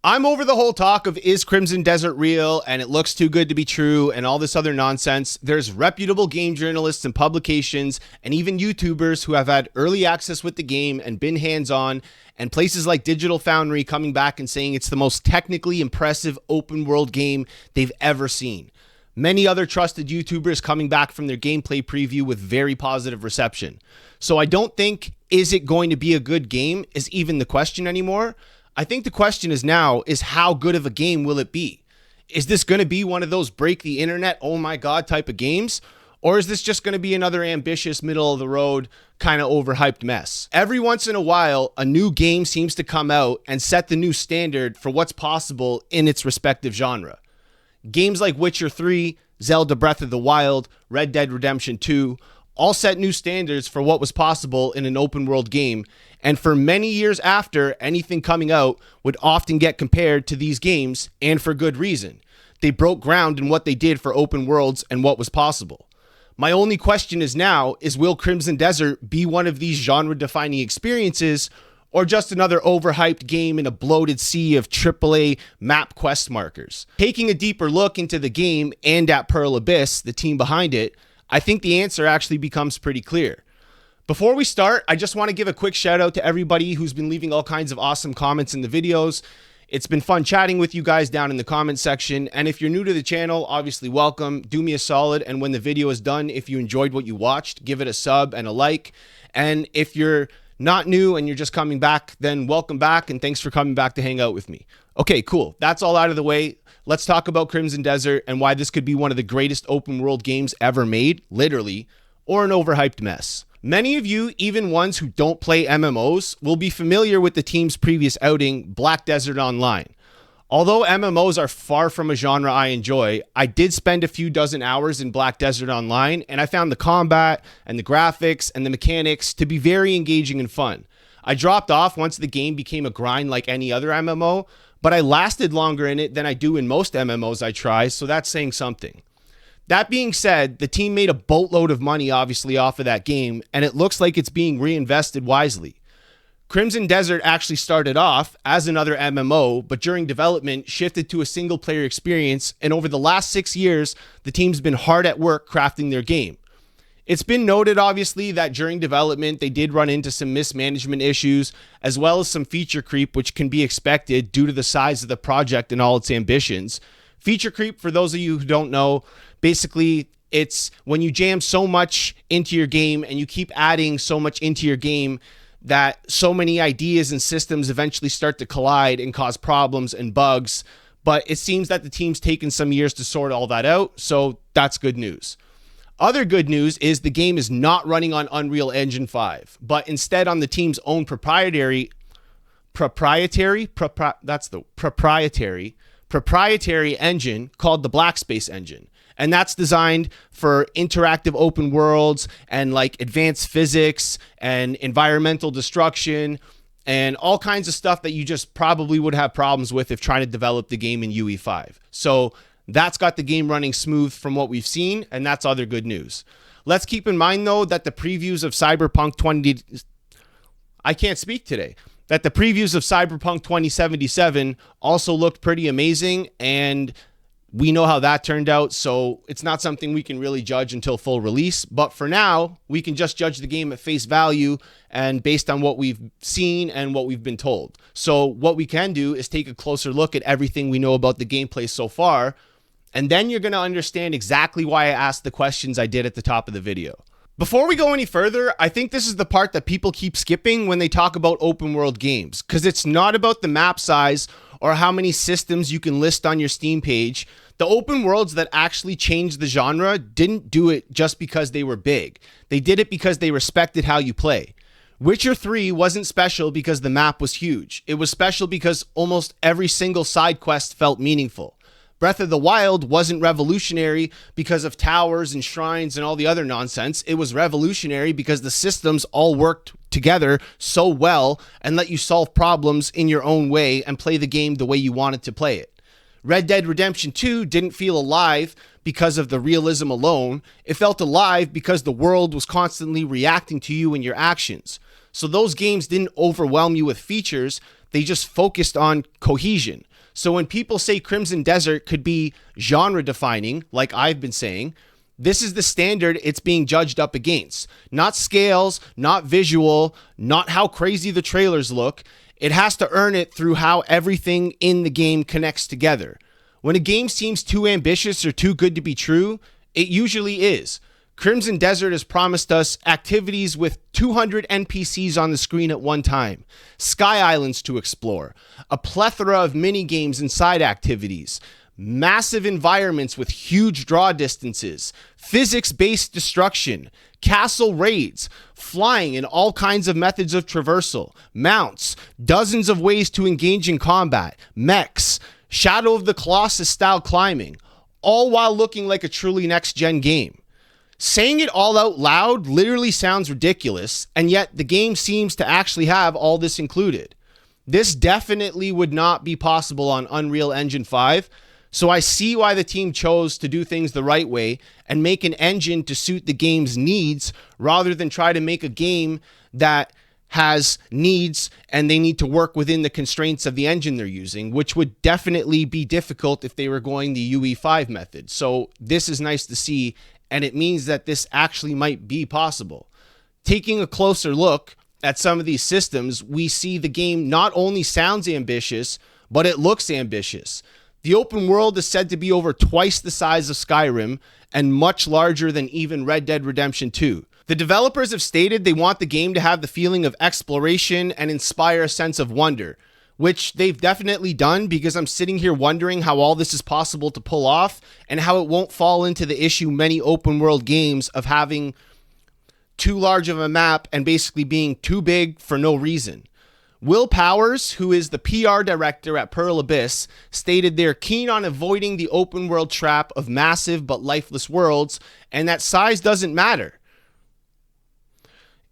I'm over the whole talk of is Crimson Desert real and it looks too good to be true and all this other nonsense. There's reputable game journalists and publications and even YouTubers who have had early access with the game and been hands-on, and places like Digital Foundry coming back and saying it's the most technically impressive open world game they've ever seen. Many other trusted YouTubers coming back from their gameplay preview with very positive reception. So I don't think is it going to be a good game is even the question anymore. I think the question is now is how good of a game will it be? Is this going to be one of those break the internet, oh my God type of games? Or is this just going to be another ambitious middle of the road kind of overhyped mess? Every once in a while, a new game seems to come out and set the new standard for what's possible in its respective genre. Games like Witcher 3, Zelda Breath of the Wild, Red Dead Redemption 2, all set new standards for what was possible in an open world game, and for many years after, anything coming out would often get compared to these games, and for good reason. They broke ground in what they did for open worlds and what was possible. My only question is now is will Crimson Desert be one of these genre-defining experiences, or just another overhyped game in a bloated sea of AAA map quest markers? Taking a deeper look into the game and at Pearl Abyss, the team behind it, I think the answer actually becomes pretty clear. Before we start, I just want to give a quick shout out to everybody who's been leaving all kinds of awesome comments in the videos. It's been fun chatting with you guys down in the comment section. And if you're new to the channel, obviously welcome. Do me a solid. And when the video is done, if you enjoyed what you watched, give it a sub and a like. And if you're not new and you're just coming back, then welcome back. And thanks for coming back to hang out with me. Okay, cool. That's all out of the way. Let's talk about Crimson Desert and why this could be one of the greatest open world games ever made, literally, or an overhyped mess. Many of you, even ones who don't play MMOs, will be familiar with the team's previous outing, Black Desert Online. Although MMOs are far from a genre I enjoy, I did spend a few dozen hours in Black Desert Online, and I found the combat and the graphics and the mechanics to be very engaging and fun. I dropped off once the game became a grind like any other MMO, but I lasted longer in it than I do in most MMOs I try, so that's saying something. That being said, the team made a boatload of money obviously off of that game, and it looks like it's being reinvested wisely. Crimson Desert actually started off as another MMO, but during development shifted to a single player experience, and over the last 6 years, the team's been hard at work crafting their game. It's been noted, obviously, that during development, they did run into some mismanagement issues, as well as some feature creep, which can be expected due to the size of the project and all its ambitions. Feature creep, for those of you who don't know, basically, it's when you jam so much into your game and you keep adding so much into your game that so many ideas and systems eventually start to collide and cause problems and bugs. But it seems that the team's taken some years to sort all that out, so that's good news. Other good news is the game is not running on Unreal Engine 5, but instead on the team's own proprietary engine called the Black Space engine. And that's designed for interactive open worlds and like advanced physics and environmental destruction and all kinds of stuff that you just probably would have problems with if trying to develop the game in UE5. So that's got the game running smooth from what we've seen, and that's other good news. Let's keep in mind, though, that the previews of Cyberpunk 2077 also looked pretty amazing, and we know how that turned out, so it's not something we can really judge until full release. But for now, we can just judge the game at face value and based on what we've seen and what we've been told. So what we can do is take a closer look at everything we know about the gameplay so far, and then you're going to understand exactly why I asked the questions I did at the top of the video. Before we go any further, I think this is the part that people keep skipping when they talk about open world games, because it's not about the map size or how many systems you can list on your Steam page. The open worlds that actually changed the genre didn't do it just because they were big. They did it because they respected how you play. Witcher 3 wasn't special because the map was huge. It was special because almost every single side quest felt meaningful. Breath of the Wild wasn't revolutionary because of towers and shrines and all the other nonsense. It was revolutionary because the systems all worked together so well and let you solve problems in your own way and play the game the way you wanted to play it. Red Dead Redemption 2 didn't feel alive because of the realism alone. It felt alive because the world was constantly reacting to you and your actions. So those games didn't overwhelm you with features. They just focused on cohesion. So when people say Crimson Desert could be genre defining, like I've been saying, this is the standard it's being judged up against. Not scales, not visual, not how crazy the trailers look. It has to earn it through how everything in the game connects together. When a game seems too ambitious or too good to be true, it usually is. Crimson Desert has promised us activities with 200 NPCs on the screen at one time, sky islands to explore, a plethora of mini games and side activities, massive environments with huge draw distances, physics-based destruction, castle raids, flying in all kinds of methods of traversal, mounts, dozens of ways to engage in combat, mechs, Shadow of the Colossus style climbing, all while looking like a truly next-gen game. Saying it all out loud literally sounds ridiculous, and yet the game seems to actually have all this included. This definitely would not be possible on Unreal Engine 5, so I see why the team chose to do things the right way and make an engine to suit the game's needs rather than try to make a game that has needs and they need to work within the constraints of the engine they're using, which would definitely be difficult if they were going the UE5 method. So this is nice to see, and it means that this actually might be possible. Taking a closer look at some of these systems, we see the game not only sounds ambitious, but it looks ambitious. The open world is said to be over twice the size of Skyrim and much larger than even Red Dead Redemption 2. The developers have stated they want the game to have the feeling of exploration and inspire a sense of wonder, which they've definitely done, because I'm sitting here wondering how all this is possible to pull off and how it won't fall into the issue many open world games of having too large of a map and basically being too big for no reason. Will Powers, who is the PR director at Pearl Abyss, stated they're keen on avoiding the open world trap of massive but lifeless worlds, and that size doesn't matter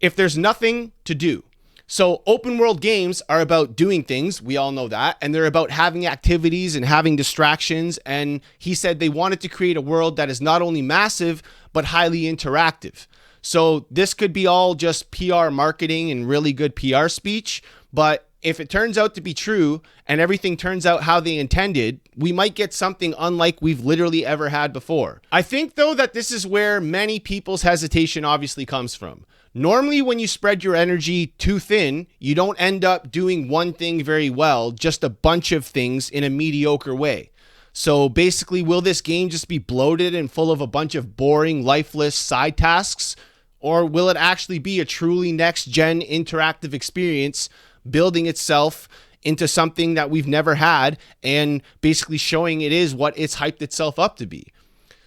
if there's nothing to do. So open world games are about doing things, we all know that, and they're about having activities and having distractions, and he said they wanted to create a world that is not only massive, but highly interactive. So this could be all just PR marketing and really good PR speech, but if it turns out to be true and everything turns out how they intended, we might get something unlike we've literally ever had before. I think, though, that this is where many people's hesitation obviously comes from. Normally, when you spread your energy too thin, you don't end up doing one thing very well, just a bunch of things in a mediocre way. So basically, will this game just be bloated and full of a bunch of boring, lifeless side tasks? Or will it actually be a truly next-gen interactive experience building itself into something that we've never had and basically showing it is what it's hyped itself up to be?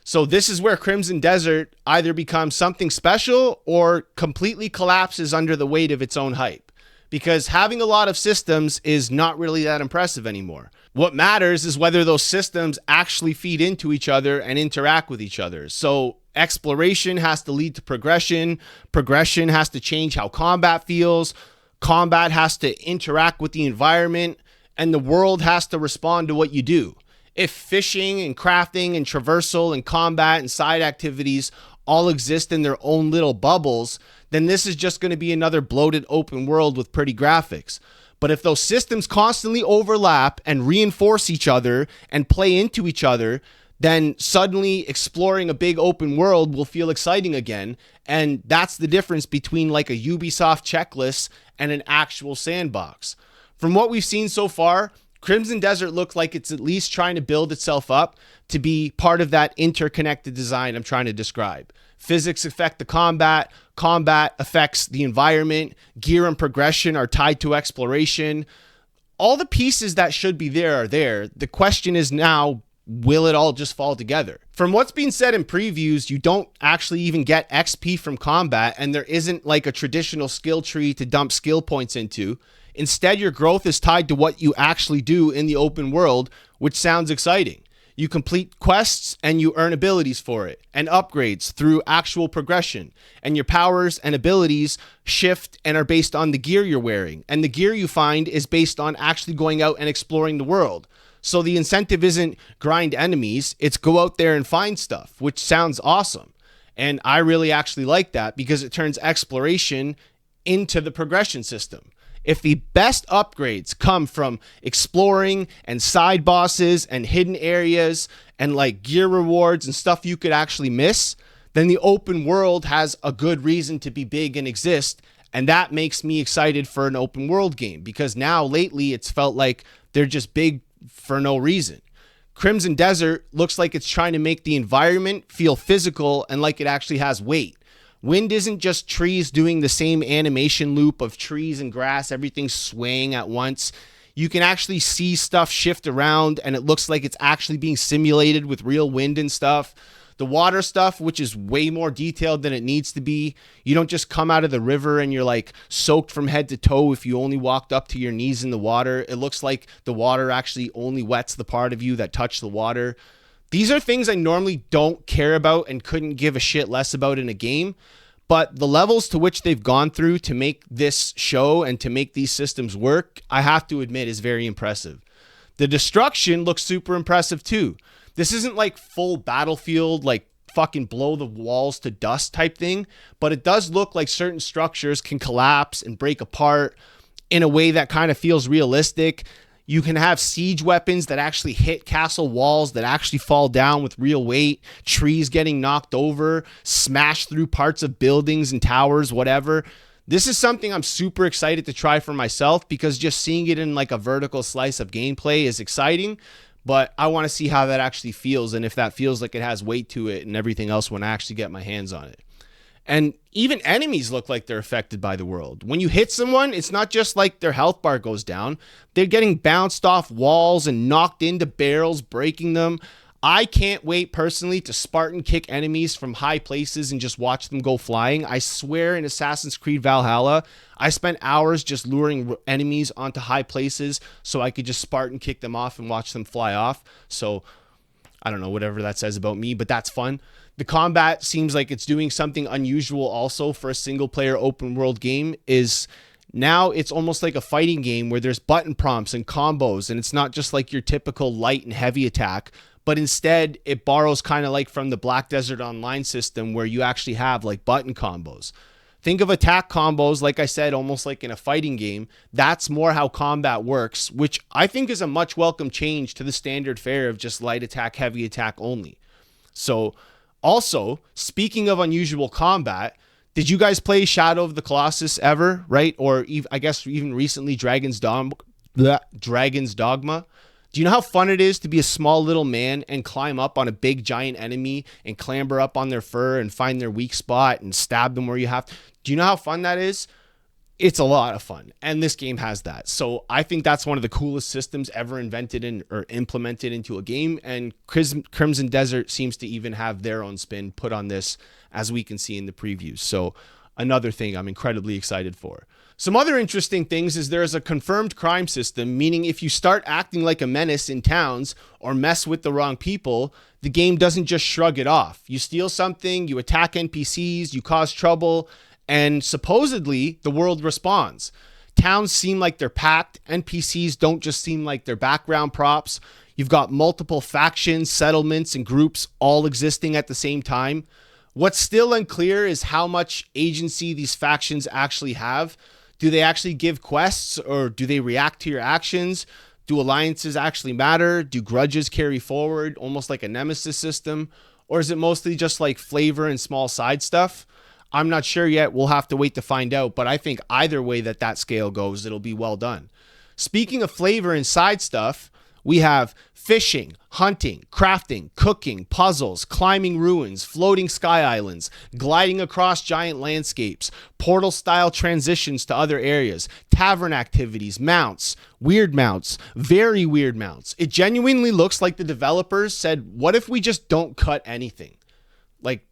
So this is where Crimson Desert either becomes something special or completely collapses under the weight of its own hype, because having a lot of systems is not really that impressive anymore. What matters is whether those systems actually feed into each other and interact with each other. So exploration has to lead to progression. Progression has to change how combat feels. Combat has to interact with the environment, and the world has to respond to what you do. If fishing and crafting and traversal and combat and side activities all exist in their own little bubbles, then this is just going to be another bloated open world with pretty graphics. But if those systems constantly overlap and reinforce each other and play into each other, then suddenly exploring a big open world will feel exciting again. And that's the difference between like a Ubisoft checklist and an actual sandbox. From what we've seen so far, Crimson Desert looks like it's at least trying to build itself up to be part of that interconnected design I'm trying to describe. Physics affect the combat, combat affects the environment, gear and progression are tied to exploration. All the pieces that should be there are there. The question is now, will it all just fall together? From what's being said in previews, you don't actually even get XP from combat, and there isn't like a traditional skill tree to dump skill points into. Instead, your growth is tied to what you actually do in the open world, which sounds exciting. You complete quests and you earn abilities for it and upgrades through actual progression. And your powers and abilities shift and are based on the gear you're wearing. And the gear you find is based on actually going out and exploring the world. So the incentive isn't grind enemies, it's go out there and find stuff, which sounds awesome. And I really actually like that because it turns exploration into the progression system. If the best upgrades come from exploring and side bosses and hidden areas and like gear rewards and stuff you could actually miss, then the open world has a good reason to be big and exist. And that makes me excited for an open world game, because now lately it's felt like they're just big for no reason. Crimson Desert looks like it's trying to make the environment feel physical and like it actually has weight. Wind isn't just trees doing the same animation loop of trees and grass, everything swaying at once. You can actually see stuff shift around, and it looks like it's actually being simulated with real wind and stuff. The water stuff, which is way more detailed than it needs to be. You don't just come out of the river and you're like soaked from head to toe if you only walked up to your knees in the water. It looks like the water actually only wets the part of you that touched the water. These are things I normally don't care about and couldn't give a shit less about in a game. But the levels to which they've gone through to make this show and to make these systems work, I have to admit, is very impressive. The destruction looks super impressive too. This isn't like full Battlefield, like fucking blow the walls to dust type thing, but it does look like certain structures can collapse and break apart in a way that kind of feels realistic. You can have siege weapons that actually hit castle walls that actually fall down with real weight, trees getting knocked over, smashed through parts of buildings and towers, whatever. This is something I'm super excited to try for myself, because just seeing it in like a vertical slice of gameplay is exciting. But I want to see how that actually feels, and if that feels like it has weight to it and everything else when I actually get my hands on it. And even enemies look like they're affected by the world. When you hit someone, it's not just like their health bar goes down. They're getting bounced off walls and knocked into barrels, breaking them. I can't wait personally to Spartan kick enemies from high places and just watch them go flying. I swear in Assassin's Creed Valhalla, I spent hours just luring enemies onto high places so I could just Spartan kick them off and watch them fly off. So I don't know, whatever that says about me, but that's fun. The combat seems like it's doing something unusual also for a single player open world game. Is now it's almost like a fighting game where there's button prompts and combos, and it's not just like your typical light and heavy attack, but instead it borrows kind of like from the Black Desert Online system where you actually have like button combos. Think of attack combos, like I said, almost like in a fighting game. That's more how combat works, which I think is a much welcome change to the standard fare of just light attack, heavy attack only. So also, speaking of unusual combat, did you guys play Shadow of the Colossus ever, right? Or I guess even recently Dragon's Dogma? Do you know how fun it is to be a small little man and climb up on a big giant enemy and clamber up on their fur and find their weak spot and stab them where you have to? Do you know how fun that is? It's a lot of fun, and this game has that. So I think that's one of the coolest systems ever invented or implemented into a game, and Crimson Desert seems to even have their own spin put on this, as we can see in the previews. So another thing I'm incredibly excited for. Some other interesting things is there is a confirmed crime system, meaning if you start acting like a menace in towns or mess with the wrong people, the game doesn't just shrug it off. You steal something, you attack NPCs, you cause trouble, and supposedly the world responds. Towns seem like they're packed. NPCs don't just seem like they're background props. You've got multiple factions, settlements, and groups all existing at the same time. What's still unclear is how much agency these factions actually have. Do they actually give quests, or do they react to your actions? Do alliances actually matter? Do grudges carry forward, almost like a nemesis system? Or is it mostly just like flavor and small side stuff? I'm not sure yet. We'll have to wait to find out. But I think either way that scale goes, it'll be well done. Speaking of flavor and side stuff, we have fishing, hunting, crafting, cooking, puzzles, climbing ruins, floating sky islands, gliding across giant landscapes, portal-style transitions to other areas, tavern activities, mounts, very weird mounts. It genuinely looks like the developers said, what if we just don't cut anything? Like,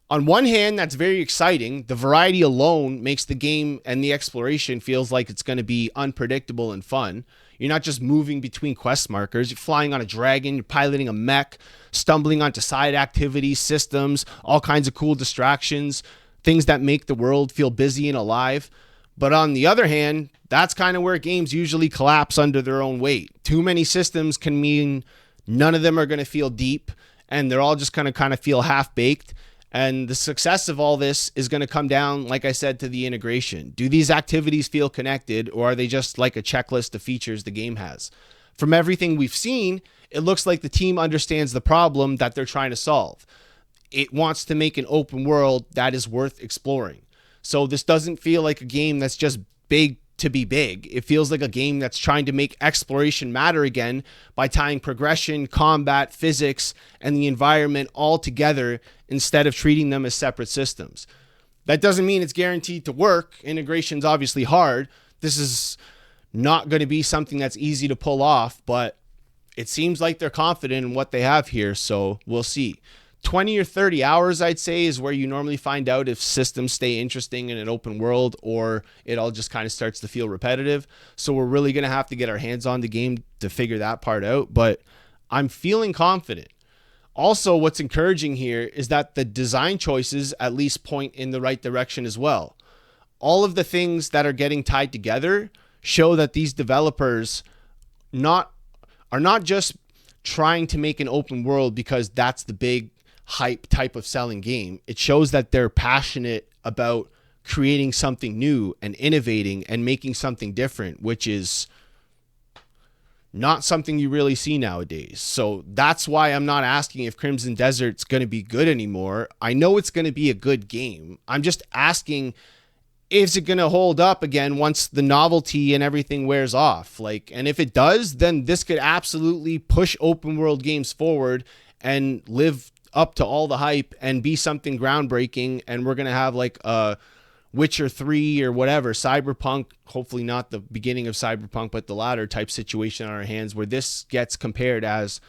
on one hand, that's very exciting. The variety alone makes the game and the exploration feels like it's going to be unpredictable and fun. You're not just moving between quest markers. You're flying on a dragon. You're piloting a mech, stumbling onto side activities, systems, all kinds of cool distractions, things that make the world feel busy and alive. But on the other hand, that's kind of where games usually collapse under their own weight. Too many systems can mean none of them are going to feel deep, and they're all just going to kind of feel half-baked. And the success of all this is going to come down, like I said, to the integration. Do these activities feel connected, or are they just like a checklist of features the game has? From everything we've seen, it looks like the team understands the problem that they're trying to solve. It wants to make an open world that is worth exploring. So this doesn't feel like a game that's just big to be big. It feels like a game that's trying to make exploration matter again by tying progression, combat, physics, and the environment all together instead of treating them as separate systems. That doesn't mean it's guaranteed to work. Integration's obviously hard. This is not going to be something that's easy to pull off, but it seems like they're confident in what they have here, so we'll see. 20 or 30 hours, I'd say, is where you normally find out if systems stay interesting in an open world or it all just kind of starts to feel repetitive. So we're really going to have to get our hands on the game to figure that part out, but I'm feeling confident. Also, what's encouraging here is that the design choices at least point in the right direction as well. All of the things that are getting tied together show that these developers are not just trying to make an open world because that's the big hype type of selling game. It shows that they're passionate about creating something new and innovating and making something different, which is not something you really see nowadays. So that's why I'm not asking if Crimson Desert's going to be good anymore. I know it's going to be a good game. I'm just asking, is it going to hold up again once the novelty and everything wears off? And if it does, then this could absolutely push open world games forward and live up to all the hype and be something groundbreaking. And we're going to have like a Witcher 3 or whatever, Cyberpunk, hopefully not the beginning of Cyberpunk, but the latter type situation on our hands where this gets compared as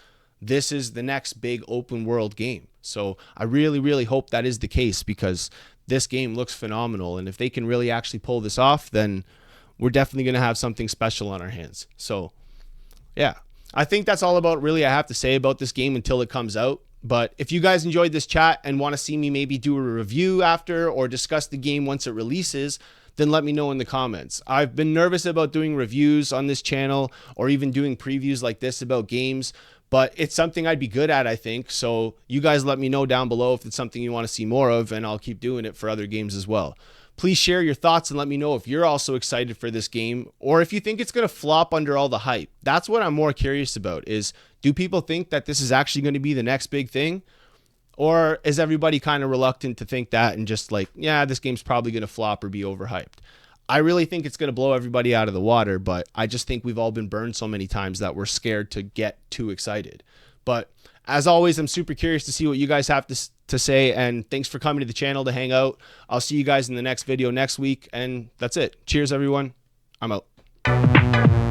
this is the next big open world game. So I really, really hope that is the case because this game looks phenomenal. And if they can really actually pull this off, then we're definitely going to have something special on our hands. So yeah, I think that's all about really I have to say about this game until it comes out. But if you guys enjoyed this chat and want to see me maybe do a review after or discuss the game once it releases, then let me know in the comments. I've been nervous about doing reviews on this channel or even doing previews like this about games, but it's something I'd be good at, I think. So you guys let me know down below if it's something you want to see more of, and I'll keep doing it for other games as well. Please share your thoughts and let me know if you're also excited for this game or if you think it's going to flop under all the hype. That's what I'm more curious about is, do people think that this is actually going to be the next big thing? Or is everybody kind of reluctant to think that and just like, yeah, this game's probably going to flop or be overhyped? I really think it's going to blow everybody out of the water, but I just think we've all been burned so many times that we're scared to get too excited. But as always, I'm super curious to see what you guys have to say, and thanks for coming to the channel to hang out. I'll see you guys in the next video next week, and that's it. Cheers, everyone. I'm out.